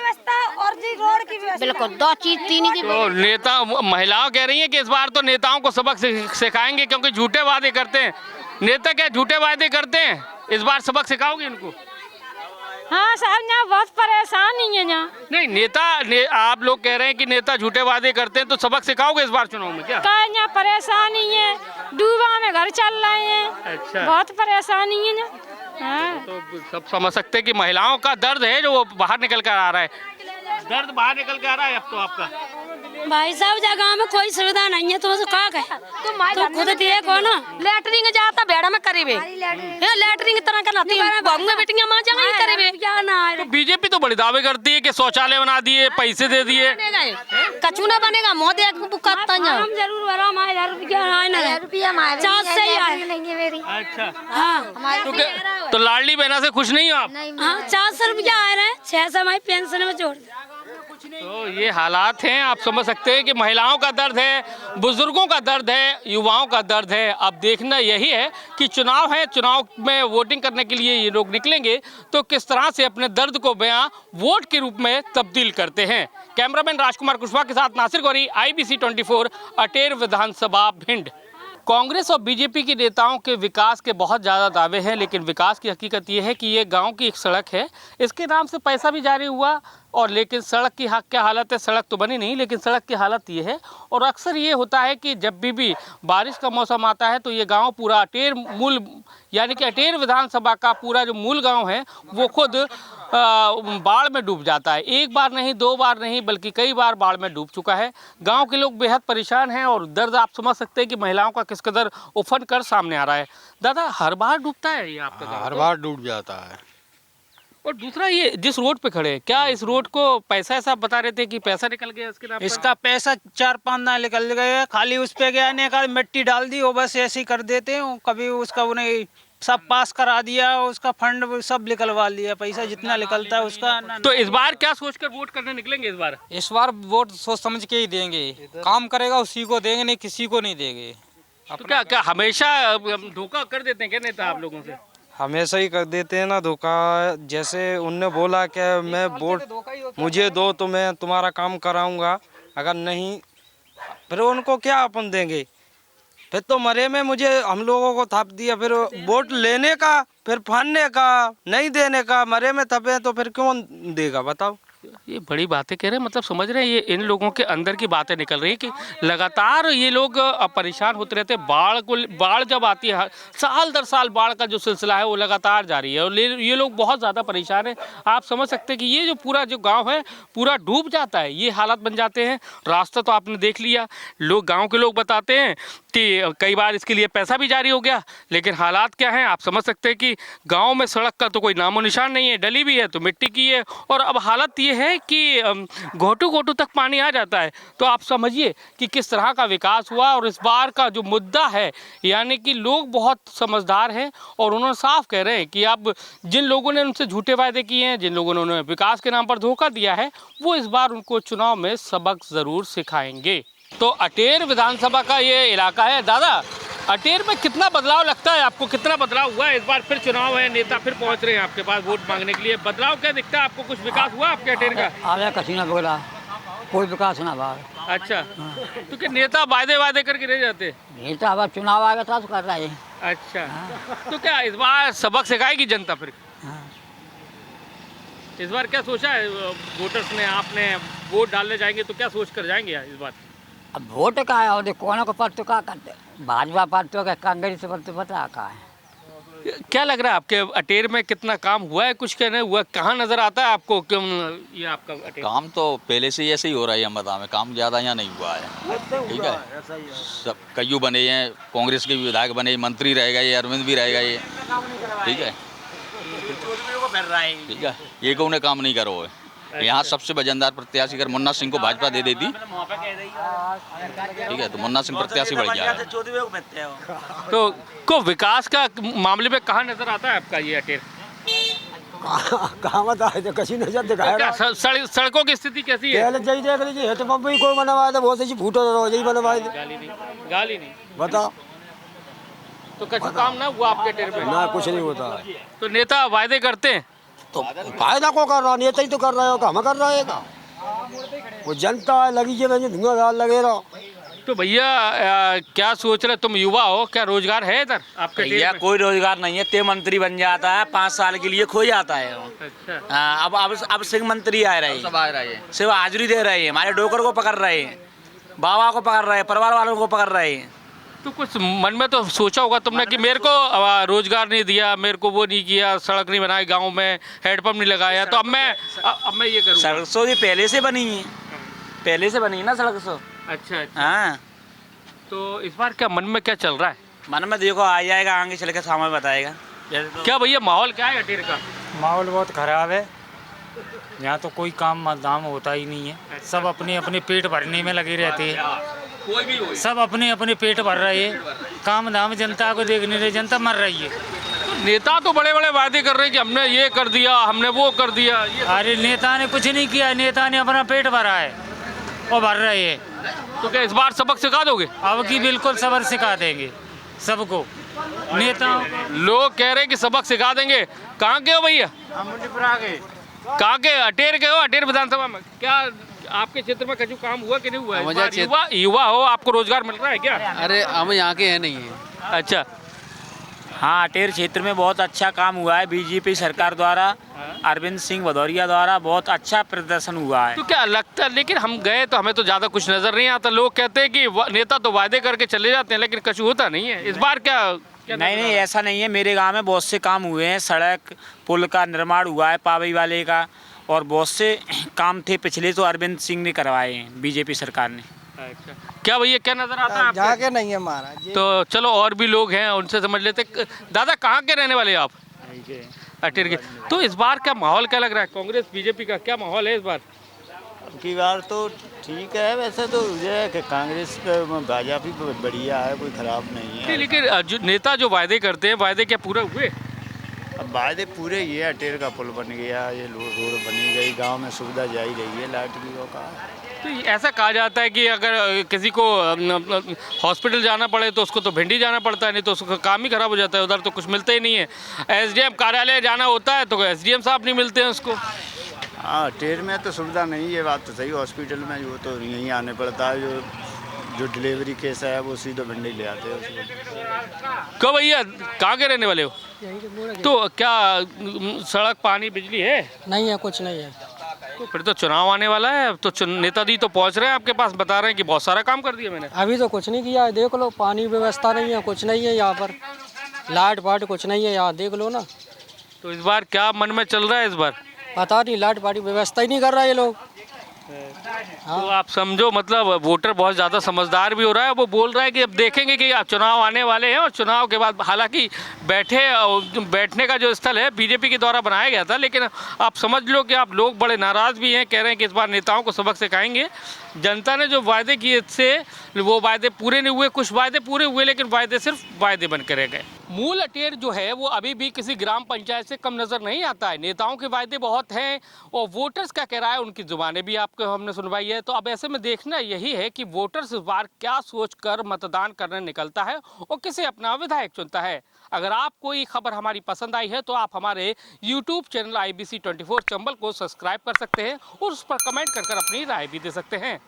और रोड की व्यवस्था, बिल्कुल 2 चीज 3 की। तो नेता महिलाओं कह रही है कि इस बार तो नेताओं को सबक सिखाएंगे, क्योंकि झूठे वादे करते हैं नेता, क्या झूठे वादे करते हैं, इस बार सबक सिखाओगे इनको? हाँ साहब, यहाँ बहुत परेशानी है यहाँ। नहीं आप लोग कह रहे हैं कि नेता झूठे वादे करते हैं, तो सबक सिखाओगे इस बार चुनाव में? क्या यहाँ परेशानी है, डूबा में घर चल रहे हैं, अच्छा, बहुत परेशानी है ना। हाँ। तो सब समझ सकते हैं कि महिलाओं का दर्द है जो बाहर निकल कर आ रहा है, दर्द बाहर निकल के आ रहा है अब तो आपका। भाई साहब, जगह में कोई सुविधा नहीं है, तो क्या कहे, तो खुद देखो ना, लैटरिन जाता बेड़ा में करीबे, लैटरिन की तरह करना बंगे बेटियां मां जगह ही करीबे क्या ना है। तो बीजेपी तो बड़ी दावे करती है कि शौचालय बना दिए, पैसे दे दिए, कचू ना बनेगा, मोदी हम जरूर भरा, 1000 रुपया 4 से ही आए। अच्छा हाँ, तो लाडली बहना से खुश नहीं हो आप? हाँ, 400 रुपया आ रहे हैं, 600 हमारी पेंशन में जोड़। तो ये हालात हैं, आप समझ सकते हैं कि महिलाओं का दर्द है, बुजुर्गों का दर्द है, युवाओं का दर्द है। अब देखना यही है कि चुनाव है, चुनाव में वोटिंग करने के लिए ये लोग निकलेंगे तो किस तरह से अपने दर्द को बयां वोट के रूप में तब्दील करते हैं। कैमरामैन राजकुमार कुशवाहा के साथ नासिर गौरी, IBC 24, अटेर विधानसभा भिंड। कांग्रेस और बीजेपी के नेताओं के विकास के बहुत ज़्यादा दावे हैं, लेकिन विकास की हकीकत ये है कि ये गांव की एक सड़क है, इसके नाम से पैसा भी जारी हुआ, और लेकिन सड़क की क्या हालत है, सड़क तो बनी नहीं, लेकिन सड़क की हालत ये है। और अक्सर ये होता है कि जब भी बारिश का मौसम आता है तो ये गांव पूरा अटेर मूल यानी कि अटेर विधानसभा का पूरा जो मूल गांव है वो खुद बाढ़ में डूब जाता है। एक बार नहीं, 2 बार नहीं, बल्कि कई बार बाढ़ में डूब चुका है। गांव के लोग बेहद परेशान हैं और दर्द आप समझ सकते हैं कि महिलाओं का किस कदर उफन कर सामने आ रहा है। दादा, हर बार डूबता है ये आपका गाँव? हर बार डूब जाता है। और दूसरा, ये जिस रोड पे खड़े हैं, क्या इस रोड को पैसा ऐसा बता रहे थे कि पैसा निकल गया इसके नाम पर? इसका पैसा 4-5 ना निकल गए, खाली उस पे गया ने का मिट्टी डाल दी, वो बस ऐसे ही कर देते हैं, कभी उसका उन्हें सब पास करा दिया, उसका फंड सब निकलवा लिया, पैसा जितना निकलता है उसका। तो इस बार क्या सोचकर वोट करने निकलेंगे? इस बार वोट सोच समझ के ही देंगे, काम करेगा उसी को देंगे, नहीं किसी को नहीं देंगे। तो क्या हमेशा धोखा कर देते हैं क्या नेता आप लोगों से? हमेशा ही कर देते हैं ना धोखा। जैसे उनने बोला कि मैं वोट मुझे दो तो मैं तुम्हारा काम कराऊंगा, अगर नहीं फिर उनको क्या अपन देंगे, फिर तो मरे में मुझे हम लोगों को थाप दिया, फिर वोट लेने का, फिर फानने का, नहीं देने का, मरे में थपे तो फिर क्यों देगा बताओ। ये बड़ी बातें कह रहे हैं, मतलब समझ रहे हैं, ये इन लोगों के अंदर की बातें निकल रही है कि लगातार ये लोग परेशान होते रहते हैं। बाढ़ जब आती है, साल दर साल बाढ़ का जो सिलसिला है वो लगातार जारी है और ये लोग बहुत ज़्यादा परेशान हैं। आप समझ सकते हैं कि ये जो पूरा जो गांव है पूरा डूब जाता है, ये हालात बन जाते हैं। रास्ता तो आपने देख लिया, गाँव के लोग बताते हैं कि कई बार इसके लिए पैसा भी जारी हो गया, लेकिन हालात क्या हैं आप समझ सकते हैं कि गाँव में सड़क का तो कोई नामो निशान नहीं है, डली भी है तो मिट्टी की है, और अब हालत ये है कि घोटू तक पानी आ जाता है। तो आप समझिए कि किस तरह का विकास हुआ। और इस बार का जो मुद्दा है, यानी कि लोग बहुत समझदार हैं और उन्होंने साफ कह रहे हैं कि अब जिन लोगों ने उनसे झूठे वायदे किए हैं, जिन लोगों ने उन्हें विकास के नाम पर धोखा दिया है, वो इस बार उनको चुनाव में सबक ज़रूर सिखाएंगे। तो अटेर विधानसभा का ये इलाका है। दादा, अटेर में कितना बदलाव लगता है आपको, कितना बदलाव हुआ है? इस बार फिर चुनाव है, नेता फिर पहुंच रहे हैं आपके पास वोट मांगने के लिए, बदलाव क्या दिखता है आपको? कुछ विकास हुआ आपके अटेर का? आगे कसी ना बोला, कोई विकास ना बाहर। अच्छा, तो क्या नेता वादे करके रह जाते? नेता अब चुनाव आएगा तो कर रहा है। अच्छा, तो क्या इस बार सबक सिखाएगी जनता फिर? इस बार क्या सोचा है वोटर्स ने, आपने वोट डालने जाएंगे तो क्या सोच कर जाएंगे इस बार? अब वोट का है और कौन को पद तो क्या करते, भाजपा पद तो क्या, कांग्रेस पद तो पता का है। क्या लग रहा है आपके अटेर में कितना काम हुआ है, कुछ कहने हुआ, कहाँ नजर आता है आपको क्यों ये आपका अटेर? काम तो पहले से ऐसे ही हो रहा है अहमदा में, काम ज़्यादा यहाँ नहीं हुआ है। ठीक है, सब कईयों बने हैं, कांग्रेस के भी विधायक बने, मंत्री रह गए, अरविंद भी रह गए। ठीक है, ठीक है, ये को उन्हें काम नहीं करो है। यहाँ सबसे वजनदार प्रत्याशी अगर मुन्ना सिंह को भाजपा दे देती, ठीक है, तो मुन्ना सिंह प्रत्याशी बढ़ गया। तो को विकास का मामले में कहाँ नजर आता है आपका ये अटेर? कहाँ बताए तो कसी नजर दिखाएगा। सड़कों की स्थिति कैसी है? जही देख लीजिए, तो बम्बई कोई बनवाया था, बहुत सी फूटो रहो, यही बनवाए थे। गाली नहीं बताओ, तो कुछ काम ना हुआ आपके अटेर में? ना, कुछ नहीं होता। तो नेता वायदे करते हैं तो फायदा को कर रहा, नेता ही तो कर रहा है, हम कर रहे हैं। वो जनता लगी है, धुआं लगे रहो। तो भैया क्या सोच रहे, तुम युवा हो, क्या रोजगार है इधर आपके? भैया कोई रोजगार नहीं है, ते मंत्री बन जाता है, 5 साल के लिए खो जाता है। अच्छा, हाँ, अब सिंह मंत्री आ रहे हैं, सिर्फ हाजिरी दे रहे हैं, हमारे डोकर को पकड़ रहे हैं, बाबा को पकड़ रहे हैं, परिवार वालों को पकड़ रहे हैं। तो कुछ मन में तो सोचा होगा तुमने कि मेरे को रोजगार नहीं दिया, मेरे को वो नहीं किया, सड़क नहीं बनाई, गांव में हैंडपंप नहीं लगाया, तो अब मैं ये करूँगा। सड़क सो ये पहले से बनी है, पहले से बनी है ना सड़क सो। अच्छा, हाँ, तो इस बार क्या मन में क्या चल रहा है? मन में देखो आ जाएगा, आगे चल के सामने बताएगा। क्या भैया माहौल क्या है अटेर का? माहौल बहुत खराब है, यहाँ तो कोई काम दाम होता ही नहीं है, सब अपने अपने पेट भरने में लगे रहते हैं, कोई भी हो, सब अपने अपने पेट भर रहे हैं, काम धाम जनता को देखने रहे, जनता मर रही है। तो नेता तो बड़े बड़े वादे कर रहे हैं कि हमने ये कर दिया, हमने वो कर दिया। अरे नेता ने कुछ नहीं किया, नेता ने अपना पेट भरा है और भर रहे हैं। तो क्या इस बार सबक सिखा दोगे? अब की बिल्कुल सबक सिखा देंगे सबको, नेता लोग कह रहे हैं कि सबक सिखा देंगे। कहाँ के हो भैया? कहाँ के? अटेर के हो? अटेर विधानसभा में क्या आपके क्षेत्र में कछु काम हुआ कि नहीं हुआ है? युवा हो, आपको रोजगार मिल रहा है क्या? अरे हम यहाँ के हैं नहीं है। अच्छा, हाँ, अटेर क्षेत्र में बहुत अच्छा काम हुआ है, बीजेपी सरकार द्वारा, अरविंद सिंह भदौरिया द्वारा बहुत अच्छा प्रदर्शन हुआ है। तो क्या लगता है, लेकिन हम गए तो हमें तो ज़्यादा कुछ नज़र नहीं आता। लोग कहते हैं कि नेता तो वादे करके चले जाते हैं, लेकिन कुछ होता नहीं है। इस बार क्या नहीं, ऐसा नहीं है, मेरे गांव में बहुत से काम हुए हैं, सड़क पुल का निर्माण हुआ है, पावई वाले का, और बहुत से काम थे पिछले तो अरविंद सिंह ने करवाए हैं, बीजेपी सरकार ने। अच्छा, क्या भैया क्या नजर आता है आपको? जाके नहीं है महाराज। तो चलो और भी लोग हैं, उनसे समझ लेते। दादा कहाँ के रहने वाले आप? अटेर के। तो इस बार क्या माहौल क्या लग रहा है, कांग्रेस बीजेपी का क्या माहौल है इस बार? की बार तो ठीक है, वैसे तो ये कि कांग्रेस भाजपा भी बढ़िया है, कोई खराब नहीं है। लेकिन जो नेता जो वायदे करते हैं, वायदे क्या पूरे हुए? अब वायदे पूरे ये अटेर का पुल बन गया, ये रोड बनी गई, गांव में सुविधा जा ही रही है, लाइट की का। तो ऐसा कहा जाता है कि अगर किसी को हॉस्पिटल जाना पड़े तो उसको तो भिंडी जाना पड़ता है, नहीं तो उसका काम ही खराब हो जाता है, उधर तो कुछ मिलता ही नहीं है। एसडीएम कार्यालय जाना होता है तो एसडीएम साहब नहीं मिलते हैं उसको। हाँ, अटेर में तो सुविधा नहीं, ये बात तो सही। हॉस्पिटल में वो तो यहीं आने पड़ता है, जो डिलीवरी केस है वो सीधे भिंडी ले आते हैं उसको। क्यों भैया कहाँ के रहने वाले हो? तो क्या सड़क पानी बिजली है? नहीं है, कुछ नहीं है। तो फिर तो चुनाव आने वाला है, अब तो नेताजी तो पहुंच रहे हैं आपके पास, बता रहे हैं कि बहुत सारा काम कर दिया मैंने। अभी तो कुछ नहीं किया है, देख लो, पानी व्यवस्था नहीं है, कुछ नहीं है यहाँ पर, लाइट वाट कुछ नहीं है यहाँ, देख लो ना। तो इस बार क्या मन में चल रहा है इस बार? पता नहीं, लाइट वाट व्यवस्था ही नहीं कर रहा ये लोग। तो आप समझो मतलब वोटर बहुत ज़्यादा समझदार भी हो रहा है, वो बोल रहा है कि अब देखेंगे कि अब चुनाव आने वाले हैं और चुनाव के बाद, हालांकि बैठने का जो स्थल है बीजेपी के द्वारा बनाया गया था, लेकिन आप समझ लो कि आप लोग बड़े नाराज़ भी हैं, कह रहे हैं कि इस बार नेताओं को सबक सिखाएंगे। जनता ने जो वायदे किए थे वो वायदे पूरे नहीं हुए, कुछ वायदे पूरे हुए लेकिन वायदे सिर्फ वायदे बन कर रह गए। मूल अटेर जो है वो अभी भी किसी ग्राम पंचायत से कम नज़र नहीं आता है। नेताओं के वायदे बहुत हैं और वोटर्स का कह रहा है, उनकी जुबानें भी आपको हमने सुनवाई है। तो अब ऐसे में देखना यही है कि वोटर्स इस बार क्या सोचकर मतदान करने निकलता है और किसे अपना विधायक चुनता है। अगर आपको ये खबर हमारी पसंद आई है तो आप हमारे YouTube चैनल IBC 24 चंबल को सब्सक्राइब कर सकते हैं और उस पर कमेंट कर अपनी राय भी दे सकते हैं।